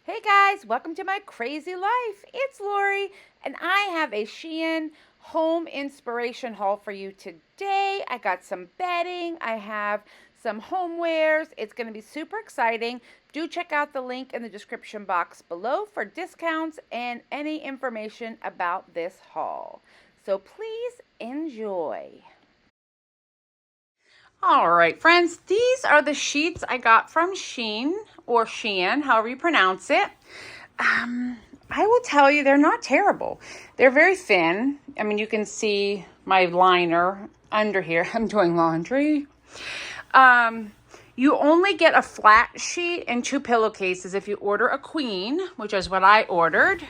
Hey guys, welcome to my crazy life. It's Lori, and I have a SHEIN home inspiration haul for you today. I got some bedding, I have some homewares. It's going to be super exciting. Do check out the link in the description box below for discounts and any information about this haul. So please enjoy. All right, friends, these are the sheets I got from SHEIN or SHEIN, however you pronounce it. I will tell you, they're not terrible. They're very thin. I mean, you can see my liner under here. I'm doing laundry. You only get a flat sheet and 2 pillowcases if you order a queen, which is what I ordered.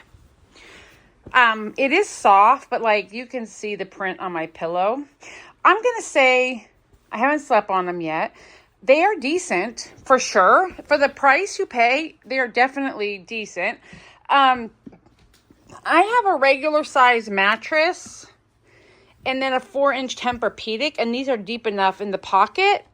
It is soft, but like you can see the print on my pillow. I'm going to say, I haven't slept on them yet. They are decent for sure. For the price you pay, they are definitely decent. I have a regular size mattress and then a 4-inch Tempur-Pedic, and these are deep enough in the pocket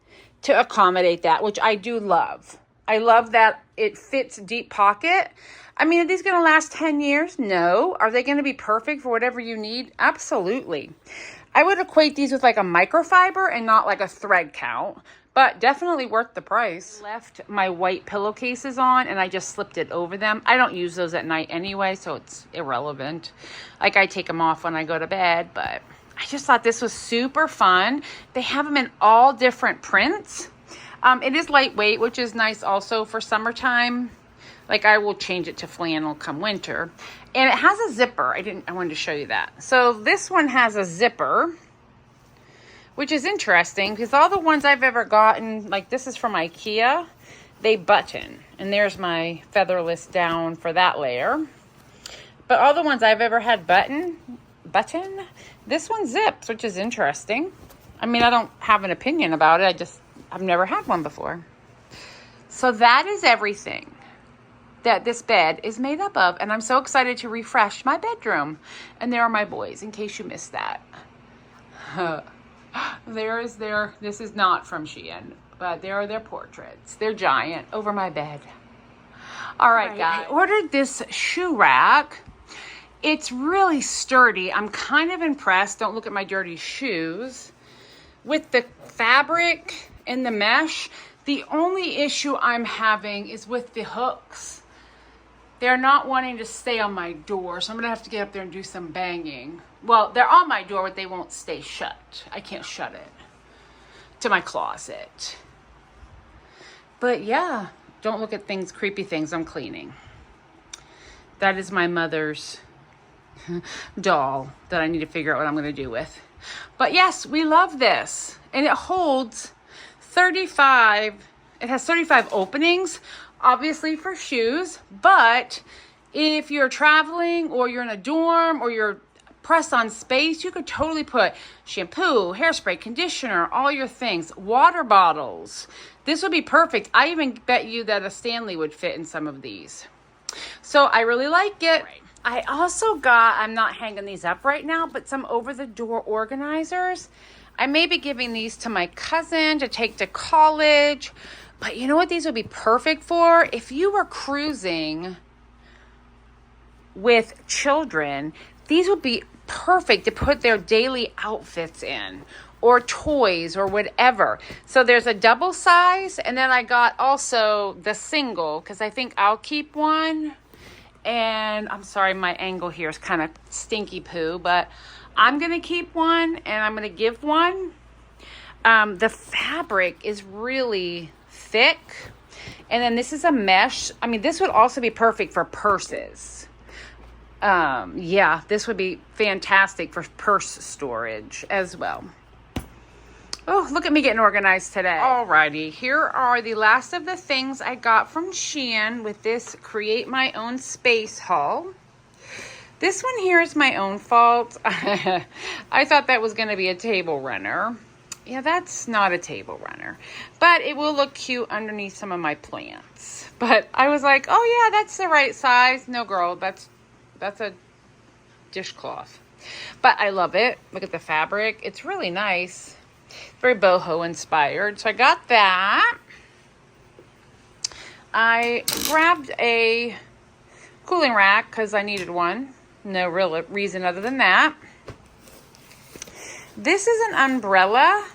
to accommodate that, which I do love. I love that it fits deep pocket. I mean, are these going to last 10 years? No. Are they going to be perfect for whatever you need? Absolutely. I would equate these with like a microfiber and not like a thread count, but definitely worth the price. Left my white pillowcases on and I just slipped it over them. I don't use those at night anyway, so it's irrelevant. Like I take them off when I go to bed, but I just thought this was super fun. They have them in all different prints. It is lightweight, which is nice also for summertime. Like I will change it to flannel come winter. And it has a zipper. I wanted to show you that. So this one has a zipper, which is interesting because all the ones I've ever gotten, like this is from IKEA, they button. And there's my featherless down for that layer. But all the ones I've ever had button, this one zips, which is interesting. I mean, I don't have an opinion about it. I've never had one before. So that is everything that this bed is made up of, and I'm so excited to refresh my bedroom. And there are my boys, in case you missed that. This is not from SHEIN, but there are their portraits. They're giant over my bed. All right, guys. I ordered this shoe rack. It's really sturdy. I'm kind of impressed. Don't look at my dirty shoes. With the fabric and the mesh, the only issue I'm having is with the hooks. They're not wanting to stay on my door, so I'm going to have to get up there and do some banging. Well, they're on my door, but they won't stay shut. I can't shut it to my closet. But yeah, don't look at creepy things I'm cleaning. That is my mother's doll that I need to figure out what I'm going to do with. But yes, we love this. And it holds 35. It has 35 openings. Obviously for shoes, but if you're traveling or you're in a dorm or you're pressed on space, you could totally put shampoo, hairspray, conditioner, all your things, water bottles. This would be perfect. I even bet you that a Stanley would fit in some of these. So I really like it. Right. I also got, I'm not hanging these up right now, but some over-the-door organizers. I may be giving these to my cousin to take to college. But you know what these would be perfect for? If you were cruising with children, these would be perfect to put their daily outfits in, or toys or whatever. So there's a double size, and then I got also the single because I think I'll keep one. And I'm sorry, my angle here is kind of stinky poo, but I'm going to keep one and I'm going to give one. The fabric is really thick, and then this is a mesh. I mean, this would also be perfect for purses. Yeah, this would be fantastic for purse storage as well. Oh, look at me getting organized today. Alrighty, here are the last of the things I got from SHEIN with this Create My Own Space haul. This one here is my own fault. I thought that was going to be a table runner. Yeah, that's not a table runner, but it will look cute underneath some of my plants. But I was like, oh yeah, that's the right size. No, girl, that's a dishcloth. But I love it. Look at the fabric. It's really nice. Very boho inspired. So I got that. I grabbed a cooling rack because I needed one. No real reason other than that. This is an umbrella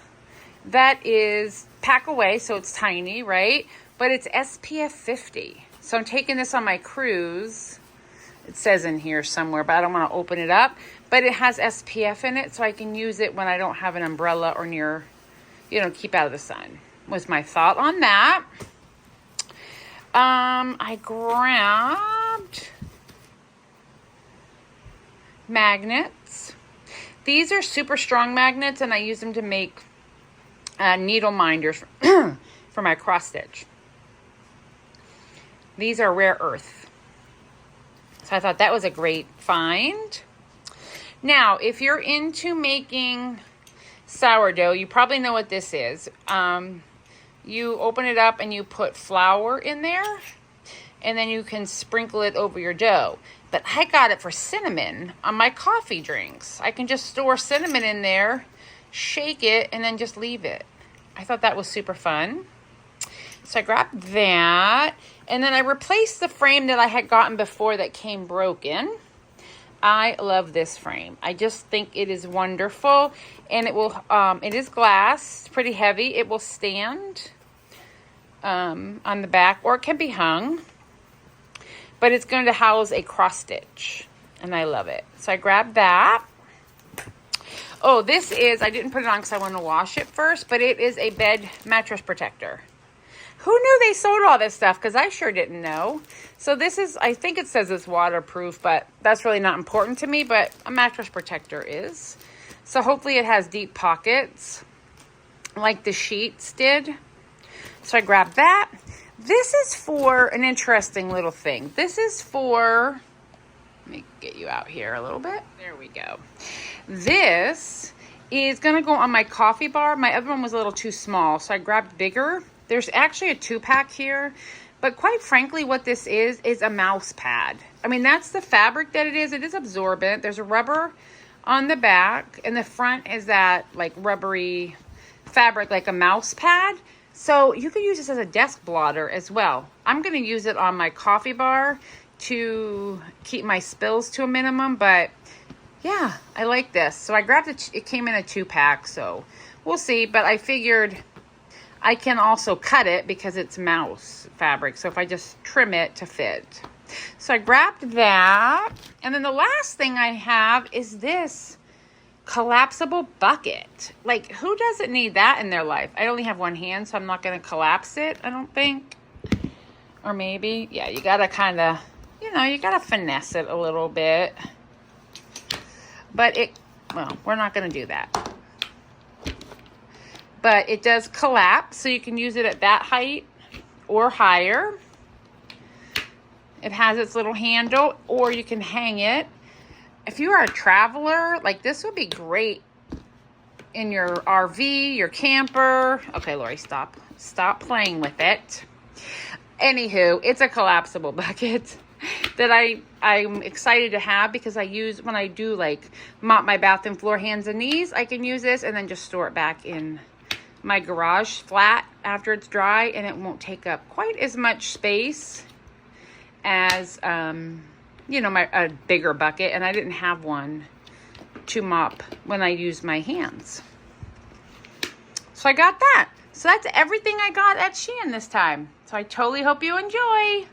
that is pack away, so it's tiny, right? But it's SPF 50. So I'm taking this on my cruise. It says in here somewhere, but I don't want to open it up. But it has SPF in it, so I can use it when I don't have an umbrella or near, keep out of the sun. Was my thought on that. I grabbed magnets. These are super strong magnets, and I use them to make needle minders for my cross stitch. These are rare earth. So I thought that was a great find. Now, if you're into making sourdough, you probably know what this is. You open it up and you put flour in there, and then you can sprinkle it over your dough. But I got it for cinnamon on my coffee drinks. I can just store cinnamon in there, shake it, and then just leave it. I thought that was super fun. So I grabbed that, and then I replaced the frame that I had gotten before that came broken. I love this frame. I just think it is wonderful, and it is glass. It's pretty heavy. It will stand on the back, or it can be hung, but it's going to house a cross stitch, and I love it. So I grabbed that. Oh, this is, I didn't put it on because I want to wash it first, but it is a bed mattress protector. Who knew they sold all this stuff? Because I sure didn't know. So this is, I think it says it's waterproof, but that's really not important to me, but a mattress protector is. So hopefully it has deep pockets like the sheets did. So I grabbed that. This is for an interesting little thing. This is for, let me get you out here a little bit. There we go. This is going to go on my coffee bar. My other one was a little too small, so I grabbed bigger. There's actually a 2-pack here, but quite frankly, what this is a mouse pad. I mean, that's the fabric that it is. It is absorbent. There's a rubber on the back, and the front is that like rubbery fabric, like a mouse pad. So you could use this as a desk blotter as well. I'm going to use it on my coffee bar to keep my spills to a minimum, but yeah, I like this. So I grabbed it. It came in a 2-pack, so we'll see, but I figured I can also cut it because it's mouse fabric. So if I just trim it to fit. So I grabbed that. And then the last thing I have is this collapsible bucket. Like, who doesn't need that in their life? I only have one hand, so I'm not going to collapse it, I don't think. Or maybe. Yeah, you got to kind of, you got to finesse it a little bit. But we're not going to do that. But it does collapse, so you can use it at that height or higher. It has its little handle, or you can hang it. If you are a traveler, like this would be great in your RV, your camper. Okay, Lori, stop playing with it. Anywho, it's a collapsible bucket that I'm excited to have because I use when I do like mop my bathroom floor, hands and knees. I can use this and then just store it back in my garage flat after it's dry, and it won't take up quite as much space as a bigger bucket, and I didn't have one to mop when I used my hands. So I got that. So that's everything I got at SHEIN this time. So I totally hope you enjoy.